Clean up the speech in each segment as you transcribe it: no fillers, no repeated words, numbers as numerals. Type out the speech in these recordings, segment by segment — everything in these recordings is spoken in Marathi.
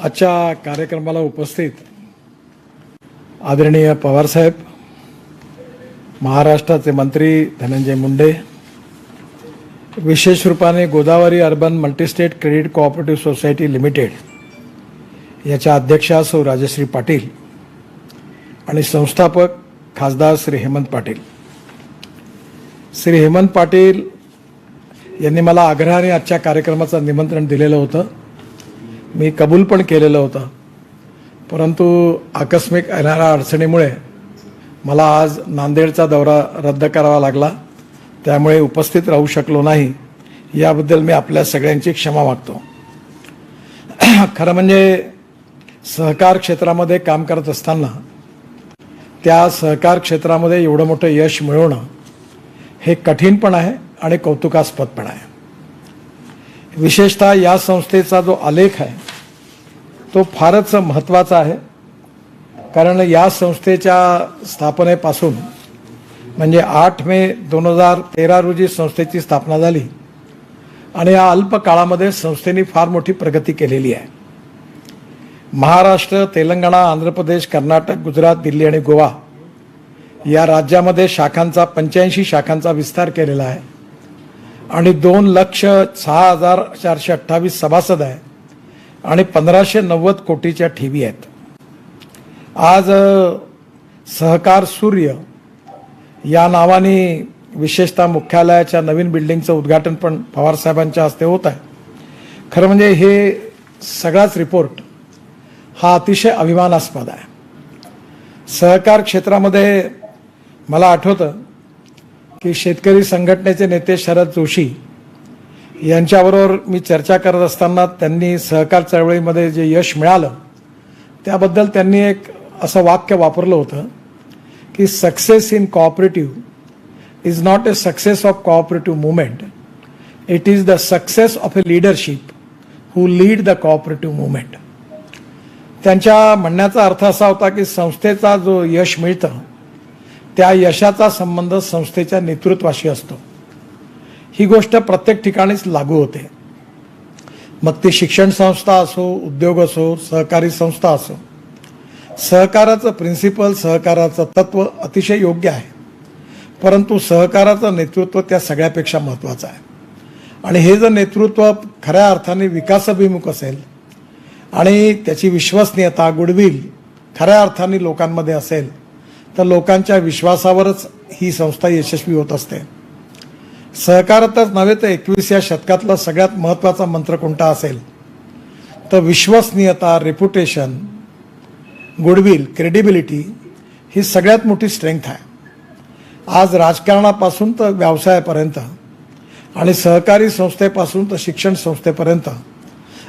आजच्या कार्यक्रमाला उपस्थित आदरणीय पवारसाहेब, महाराष्ट्राचे मंत्री धनंजय मुंडे, विशेष रूपाने Godavari urban multi-state credit cooperative society limited याच्या अध्यक्षा सौ राजश्री पाटील आणि संस्थापक खासदार श्री हेमंत पाटील. श्री हेमंत पाटील यांनी मला आग्रहाने आजच्या कार्यक्रमाचं निमंत्रण दिलेलं होतं. मी कबूल पण केलेलं होतं, परंतु आकस्मिक येणाऱ्या अडचणीमुळे मला आज नांदेडचा दौरा रद्द करावा लागला. त्यामुळे उपस्थित राहू शकलो नाही. याबद्दल मी आपल्या सगळ्यांची क्षमा मागतो. खरं म्हणजे सहकार क्षेत्रामध्ये काम करत असताना त्या सहकार क्षेत्रामध्ये एवढं मोठं यश मिळवणं हे कठीण पण आहे आणि कौतुकास्पद पण आहे. विशेषतः या संस्थेचा जो आलेख आहे तो फारच महत्त्वाचा आहे. कारण या संस्थेच्या स्थापनेपासून म्हणजे 8 मे 2013 रोजी संस्थेची स्थापना झाली आणि या अल्प काळामध्ये संस्थेने फार मोठी प्रगती केलेली आहे. महाराष्ट्र, तेलंगणा, आंध्र प्रदेश, कर्नाटक, गुजरात, दिल्ली आणि गोवा या राज्यामध्ये शाखांचा 85 शाखांचा विस्तार केलेला आहे आणि 2,06,428 सभासद आहे आणि 1,590 कोटीच्या ठेवी आहेत. आज सहकार सूर्य या नावाने विशेषतः मुख्यालयाच्या नवीन बिल्डिंगचं उद्घाटन पण पवारसाहेबांच्या हस्ते होत आहे. खरं म्हणजे हे सगळाच रिपोर्ट हा अतिशय अभिमानास्पद आहे. सहकार क्षेत्रामध्ये मला आठवतं की शेतकरी संघटनेचे नेते शरद जोशी यांच्याबरोबर मी चर्चा करत असताना त्यांनी सहकार चळवळीमध्ये जे यश मिळालं त्याबद्दल त्यांनी एक असं वाक्य वापरलं होतं की success in cooperative is not a success of cooperative movement, it is the success of a leadership who lead the cooperative movement. त्यांच्या म्हणण्याचा अर्थ असा होता की संस्थेचा जो यश मिळतं त्या यशाचा संबंध संस्थेच्या नेतृत्वाशी असतो. ही गोष्ट प्रत्येक ठिकाणीच लागू होते. मग ती शिक्षण संस्था असो, उद्योग असो, सहकारी संस्था असो. सहकाराचं प्रिन्सिपल, सहकाराचं तत्व अतिशय योग्य आहे, परंतु सहकाराचं नेतृत्व त्या सगळ्यापेक्षा महत्त्वाचं आहे. आणि हे जर नेतृत्व खऱ्या अर्थाने विकासाभिमुख असेल आणि त्याची विश्वसनीयता, गुडविल खऱ्या अर्थाने लोकांमध्ये असेल तर लोकांच्या विश्वासावरच ही संस्था यशस्वी होत असते. सहकारातच नव्हे तर 21व्या शतकातला सगळ्यात महत्त्वाचा मंत्र कोणता असेल तर विश्वसनीयता, रेप्युटेशन, गुडविल, क्रेडिबिलिटी ही सगळ्यात मोठी स्ट्रेंथ आहे. आज राजकारणापासून तर व्यवसायापर्यंत आणि सहकारी संस्थेपासून तर शिक्षण संस्थेपर्यंत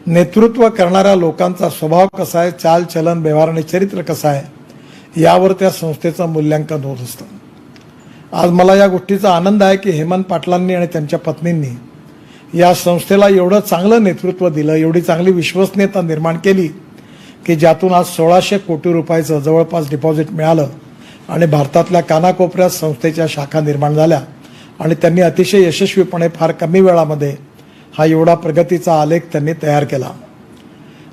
नेतृत्व करणाऱ्या लोकांचा स्वभाव कसा आहे, चालचलन, व्यवहार आणि चरित्र कसं आहे यावर त्या संस्थेचं मूल्यांकन होत असतं. आज मला या गोष्टीचा आनंद आहे की हेमंत पाटलांनी आणि त्यांच्या पत्नींनी या संस्थेला एवढं चांगलं नेतृत्व दिलं, एवढी चांगली विश्वसनीयता निर्माण केली की ज्यातून आज 1,600 कोटी रुपयाचं जवळपास डिपॉझिट मिळालं आणि भारतातल्या कानाकोपऱ्यात संस्थेच्या शाखा निर्माण झाल्या आणि त्यांनी अतिशय यशस्वीपणे फार कमी वेळामध्ये हा एवढा प्रगतीचा आलेख त्यांनी तयार केला.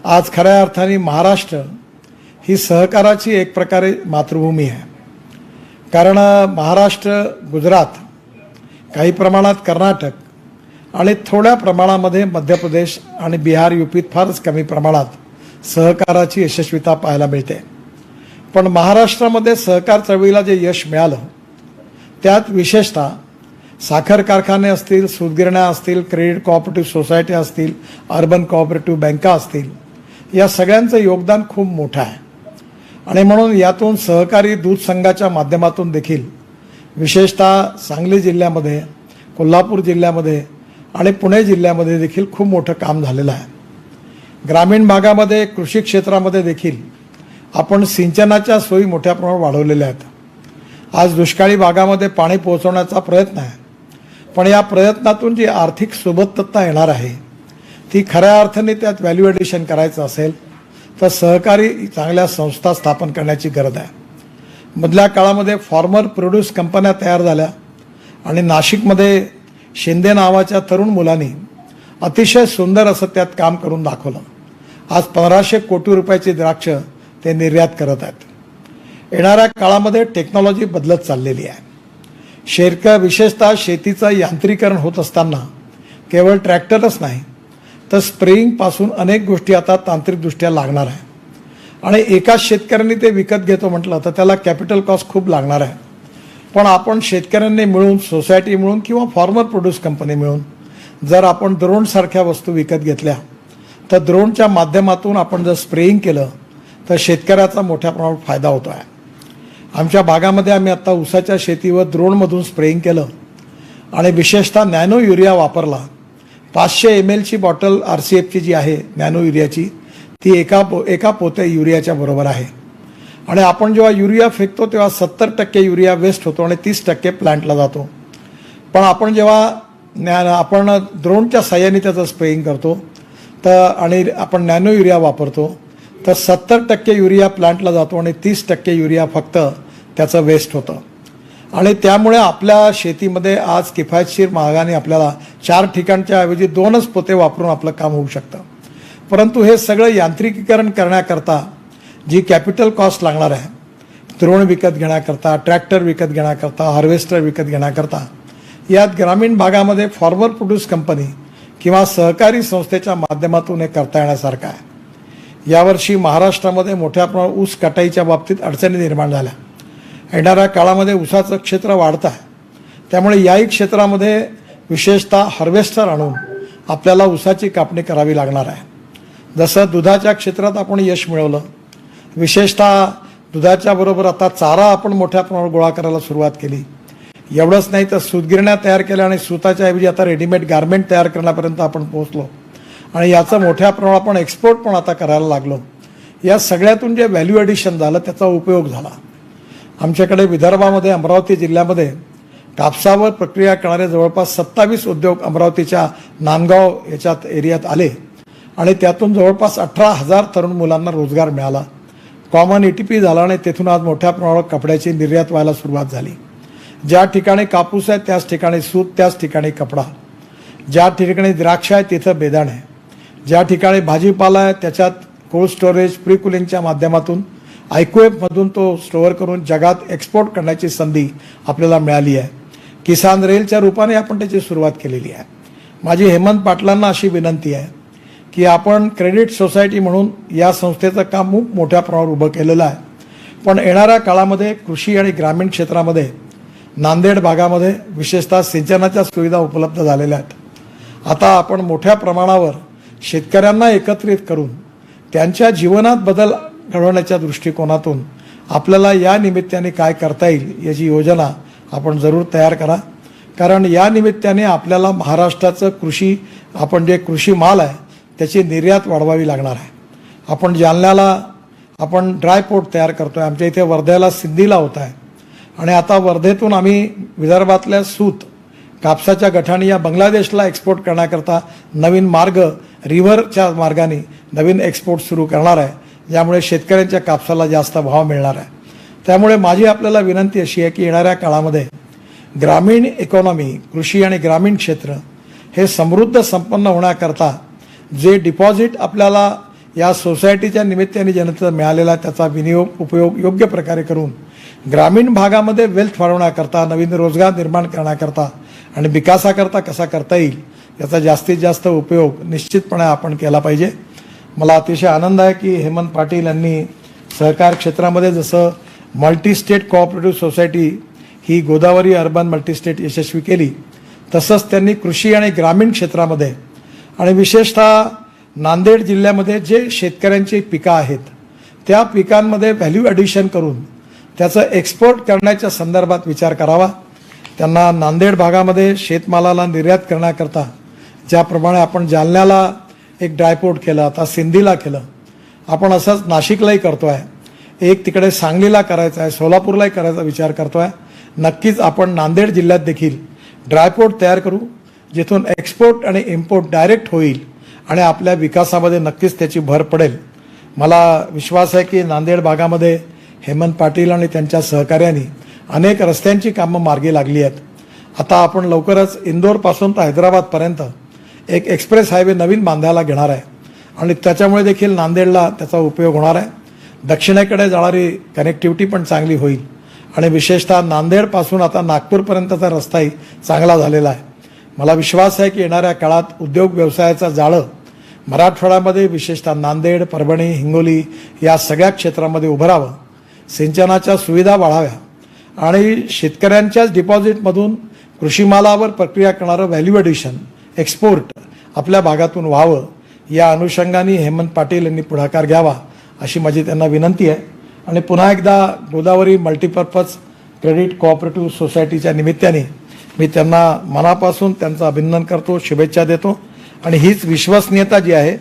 आज खऱ्या अर्थाने महाराष्ट्र ही सहकाराची एक प्रकारे मातृभूमी आहे. कारण महाराष्ट्र, गुजरात, काही प्रमाणात कर्नाटक आणि थोड्या प्रमाणामध्ये मध्य प्रदेश आणि बिहार, यूपीत फारच कमी प्रमाणात सहकाराची यशस्वीता पाहायला मिळते. पण महाराष्ट्रामध्ये सहकार चळवळीला जे यश मिळालं त्यात विशेषतः साखर कारखाने असतील, सूतगिरण्या असतील, क्रेडिट कोऑपरेटिव्ह सोसायट्या असतील, अर्बन कोऑपरेटिव्ह बँका असतील, या सगळ्यांचं योगदान खूप मोठं आहे. आणि म्हणून यातून सहकारी दूध संघाच्या माध्यमातून देखील विशेषतः सांगली जिल्ह्यामध्ये, कोल्हापूर जिल्ह्यामध्ये आणि पुणे जिल्ह्यामध्ये देखील खूप मोठं काम झालेलं आहे. ग्रामीण भागामध्ये, कृषी क्षेत्रामध्ये देखील आपण सिंचनाच्या सोयी मोठ्या प्रमाणात वाढवलेल्या आहेत. आज दुष्काळी भागामध्ये पाणी पोहोचवण्याचा प्रयत्न आहे, पण या प्रयत्नातून जी आर्थिक सोबतता येणार आहे ती खऱ्या अर्थाने त्यात व्हॅल्यू ॲडिशन करायचं असेल तर सहकारी चांगल्या संस्था स्थापन करण्याची गरज आहे. मधल्या काळामध्ये फार्मर प्रोड्यूस कंपन्या तयार झाल्या आणि नाशिकमध्ये शिंदे नावाच्या तरुण मुलांनी अतिशय सुंदर असं त्यात काम करून दाखवलं आज 1500 कोटी रुपयाची द्राक्ष ते निर्यात करत आहेत। येणाऱ्या काळामध्ये टेक्नॉलॉजी बदलत चाललेली आहे। विशेषतः शेतीचं यांत्रिकरण होत असताना केवळ ट्रॅक्टरच नाही तर स्प्रेइंगपासून अनेक गोष्टी आता तांत्रिकदृष्ट्या लागणार आहे आणि एका शेतकऱ्यांनी ते विकत घेतो म्हटलं तर त्याला कॅपिटल कॉस्ट खूप लागणार आहे। पण आपण शेतकऱ्यांनी मिळून, सोसायटी मिळून किंवा फार्मर प्रोड्यूस कंपनी मिळून जर आपण ड्रोनसारख्या वस्तू विकत घेतल्या तर ड्रोनच्या माध्यमातून आपण जर स्प्रेइंग केलं तर शेतकऱ्याचा मोठ्या प्रमाणात फायदा होतो आहे। आमच्या भागामध्ये आम्ही आता ऊसाच्या शेतीवर ड्रोनमधून स्प्रेइंग केलं आणि विशेषतः नॅनो युरिया वापरला। 500 ml ची बॉटल RCFची जी आहे नॅनो युरियाची, ती एका पोते युरियाच्या बरोबर आहे आणि आपण जेव्हा युरिया फेकतो तेव्हा 70% युरिया वेस्ट होतो आणि 30% प्लांटला जातो। पण आपण जेव्हा आपण ड्रोनच्या साह्याने त्याचं स्प्रेइंग करतो तर आणि आपण नॅनो युरिया वापरतो तर 70% युरिया प्लांटला जातो आणि 30% युरिया फक्त त्याचं वेस्ट होतं आणि त्यामुळे आपल्या शेतीमध्ये आज किफायतशीर मार्गाने आपल्याला 4 ठिकाणच्या ऐवजी 2च पोते वापरून आपलं काम होऊ शकतं। परंतु हे सगळं यांत्रिकीकरण करण्याकरता जी कॅपिटल कॉस्ट लागणार आहे, ड्रोन विकत घेण्याकरता, ट्रॅक्टर विकत घेण्याकरता, हार्वेस्टर विकत घेण्याकरता, यात ग्रामीण भागामध्ये फार्मर प्रोड्यूस कंपनी किंवा सहकारी संस्थेच्या माध्यमातून हे करता येण्यासारखं आहे। यावर्षी महाराष्ट्रामध्ये मोठ्या प्रमाणात ऊस कटाईच्या बाबतीत अडचणी निर्माण झाल्या। येणाऱ्या काळामध्ये ऊसाचं क्षेत्र वाढतं आहे, त्यामुळे याही क्षेत्रामध्ये विशेषतः हार्वेस्टर आणून आपल्याला ऊसाची कापणी करावी लागणार आहे। जसं दुधाच्या क्षेत्रात आपण यश मिळवलं, विशेषतः दुधाच्या बरोबर आता चारा आपण मोठ्या प्रमाणात गोळा करायला सुरुवात केली। एवढंच नाही तर सूतगिरण्या तयार केल्या आणि सूताच्या ऐवजी आता रेडीमेड गारमेंट तयार करण्यापर्यंत आपण पोहोचलो आणि याचं मोठ्या प्रमाणात आपण एक्सपोर्ट पण आता करायला लागलो। या सगळ्यातून जे व्हॅल्यू ॲडिशन झालं त्याचा उपयोग झाला। आमच्याकडे विदर्भामध्ये अमरावती जिल्ह्यामध्ये कापसावर प्रक्रिया करणारे जवळपास 27 उद्योग अमरावतीच्या नांदगाव याच्यात एरियात आले आणि त्यातून जवळपास 18,000 तरुण मुलांना रोजगार मिळाला। कॉमन ETP झाला आणि तेथून आज मोठ्या प्रमाणावर कपड्याची निर्यात व्हायला सुरुवात झाली। ज्या ठिकाणी कापूस आहे त्याच ठिकाणी सूत, त्याच ठिकाणी कपडा, ज्या ठिकाणी द्राक्ष आहे तिथं बेदाण आहे, ज्या ठिकाणी भाजीपाला आहे त्याच्यात कोल्ड स्टोरेज, प्री कुलिंगच्या माध्यमातून IQF-मधून तो स्टोअर करून जगात एक्सपोर्ट करण्याची संधी आपल्याला मिळाली आहे। किसान रेलच्या रूपाने आपण त्याची सुरुवात केलेली आहे। माझी हेमंत पाटलांना अशी विनंती आहे की आपण क्रेडिट सोसायटी म्हणून या संस्थेचं काम खूप मोठ्या प्रमाणावर उभं केलेलं आहे, पण येणाऱ्या काळामध्ये कृषी आणि ग्रामीण क्षेत्रामध्ये नांदेड भागामध्ये विशेषतः सिंचनाच्या सुविधा उपलब्ध झालेल्या आहेत। आता आपण मोठ्या प्रमाणावर शेतकऱ्यांना एकत्रित करून त्यांच्या जीवनात बदल घडवण्याच्या दृष्टिकोनातून आपल्याला या निमित्ताने काय करता येईल याची योजना आपण जरूर तयार करा, कारण या निमित्ताने आपल्याला महाराष्ट्राचं जे कृषी माल आहे त्याची निर्यात वाढवावी लागणार आहे। आपण जालन्याला आपण ड्राय पोर्ट तयार करतो आहे, आमच्या इथे वर्ध्याला सिंधीला होत आहे आणि आता वर्धेतून आम्ही विदर्भातल्या सूत, कापसाच्या गठाणी या बांगलादेशला एक्सपोर्ट करण्याकरता नवीन मार्ग, रिव्हरच्या मार्गाने नवीन एक्सपोर्ट सुरू करणार आहे, ज्यामुळे शेतकऱ्यांच्या कापसाला जास्त भाव मिळणार आहे। त्यामुळे माझी आपल्याला विनंती अशी आहे की येणाऱ्या काळामध्ये ग्रामीण इकॉनॉमी, कृषी आणि ग्रामीण क्षेत्र हे समृद्ध संपन्न होण्याकरता जे डिपॉझिट आपल्याला या सोसायटीच्या निमित्ताने जनतेला मिळालेला आहे त्याचा उपयोग योग्य प्रकारे करून ग्रामीण भागामध्ये वेल्थ वाढवण्याकरता, नवीन रोजगार निर्माण करण्याकरता आणि विकासाकरता कसा करता येईल याचा जास्तीत जास्त उपयोग निश्चितपणे आपण केला पाहिजे। मला अतिशय आनंद आहे की हेमंत पाटील यांनी सहकार क्षेत्रामध्ये जसं मल्टी स्टेट कोऑपरेटिव्ह सोसायटी ही गोदावरी अर्बन मल्टीस्टेट यशस्वी केली, तसंच त्यांनी कृषी आणि ग्रामीण क्षेत्रामध्ये आणि विशेषतः नांदेड जिल्ह्यामध्ये जे शेतकऱ्यांची पिकं आहेत त्या पिकांमध्ये व्हॅल्यू ॲडिशन करून त्याचं एक्सपोर्ट करण्याच्या संदर्भात विचार करावा। त्यांना नांदेड भागामध्ये शेतमालाला निर्यात करण्याकरता ज्याप्रमाणे आपण जालन्याला एक ड्रायपोर्ट केलं, आता सिंधीला केलं, आपण असंच नाशिकलाही करतो आहे, एक तिकडे सांगलीला करायचं आहे, सोलापूरलाही करायचा विचार करतो आहे। नक्कीच आपण नांदेड जिल्ह्यात देखील ड्रायपोर्ट तयार करू जिथून एक्सपोर्ट आणि इम्पोर्ट डायरेक्ट होईल आणि आपल्या विकासामध्ये नक्कीच त्याची भर पडेल। मला विश्वास आहे की नांदेड भागामध्ये हेमंत पाटील आणि त्यांच्या सहकार्याने अनेक रस्त्यांची कामं मार्गी लागली आहेत। आता आपण लवकरच इंदोरपासून तर हैदराबादपर्यंत एक एक्सप्रेस हायवे नवीन बांधायला घेणार आहे आणि त्याच्यामुळे देखील नांदेडला त्याचा उपयोग होणार आहे. दक्षिणेकडे जाणारी कनेक्टिव्हिटी पण चांगली होईल आणि विशेषतः नांदेडपासून आता नागपूरपर्यंतचा रस्ताही चांगला झालेला आहे. मला विश्वास आहे की येणाऱ्या काळात उद्योग व्यवसायाचा जाळं मराठवाड्यामध्ये विशेषतः नांदेड, परभणी, हिंगोली या सगळ्या क्षेत्रामध्ये उभं राहावं, सिंचनाच्या सुविधा वाढाव्या आणि शेतकऱ्यांच्याच डिपॉझिटमधून कृषीमालावर प्रक्रिया करणारं व्हॅल्यू ॲडिशन एक्सपोर्ट आपल्या भागातून व्हावं, या अनुषंगाने हेमंत पाटील यांनी पुढाकार घ्यावा अशी माझी त्यांना विनंती आहे. आणि पुन्हा एकदा गोदावरी मल्टीपर्पज क्रेडिट कोऑपरेटिव्ह सोसायटीच्या निमित्ताने मी त्यांना मनापासून त्यांचं अभिनंदन करतो, शुभेच्छा देतो. आणि हीच विश्वसनीयता जी आहे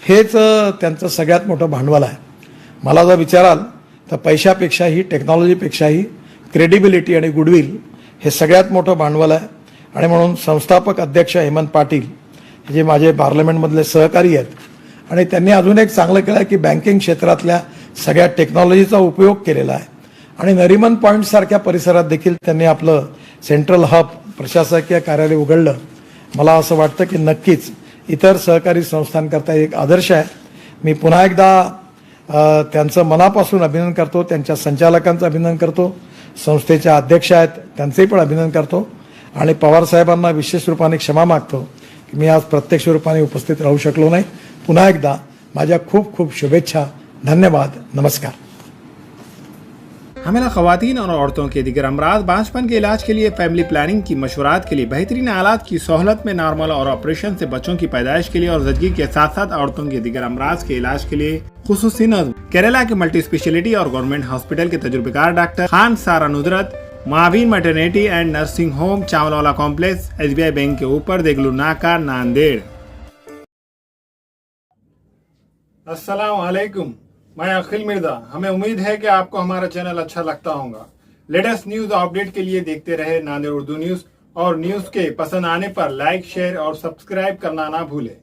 हेच त्यांचं सगळ्यात मोठं भांडवल आहे. मला जर विचाराल तर पैशापेक्षाही, टेक्नॉलॉजीपेक्षाही क्रेडिबिलिटी आणि गुडविल हे सगळ्यात मोठं भांडवल आहे. आणि म्हणून संस्थापक अध्यक्ष हेमंत पाटील हे जे माझे पार्लमेंटमधले सहकारी आहेत आणि त्यांनी अजून एक चांगलं केलं आहे की बँकिंग क्षेत्रातल्या सगळ्या टेक्नॉलॉजीचा उपयोग केलेला आहे. आणि नरिमन पॉईंटसारख्या परिसरात देखील त्यांनी आपलं सेंट्रल हब प्रशासकीय कार्यालय उघडलं. मला असं वाटतं की नक्कीच इतर सहकारी संस्थांकरता एक आदर्श आहे. मी पुन्हा एकदा त्यांचं मनापासून अभिनंदन करतो, त्यांच्या संचालकांचं अभिनंदन करतो, संस्थेच्या अध्यक्ष आहेत त्यांचंही पण अभिनंदन करतो. आणि पवारसाहेबांना विशेष रूपाने क्षमा मागतो की मी आज प्रत्यक्ष रूपाने उपस्थित राहू शकलो नाही. पुन्हा एकदा माझ्या खूप खूप शुभेच्छा. धन्यवाद. नमस्कार. हमेला खवातीन और औरतों के दिगर अमराज, बांझपन के इलाज के लिए, फैमिली प्लानिंग की मशवरात के लिए, बेहतरीन आलात की सहूलत में, नॉर्मल और ऑपरेशन से बच्चों की पैदाइश के लिए और जदगी के साथ साथ औरतों के दिगर अमराज के इलाज के लिए खुसूसी नज़्म केरला के मल्टी स्पेशलिटी और गवर्नमेंट हॉस्पिटल के तजुर्बेकार doctor Khan Sara Nudrat, Mavin maternity and nursing home, Chawalwala complex, SBI bank के ऊपर, देगलू नाका, नांदेड़. अस्सलाम वालेकुम, मैं अखिल मिर्जा. हमें उम्मीद है कि आपको हमारा चैनल अच्छा लगता होगा. लेटेस्ट न्यूज अपडेट के लिए देखते रहे नांदेड़ उर्दू न्यूज, और न्यूज के पसंद आने पर लाइक, शेयर और सब्सक्राइब करना ना भूलें.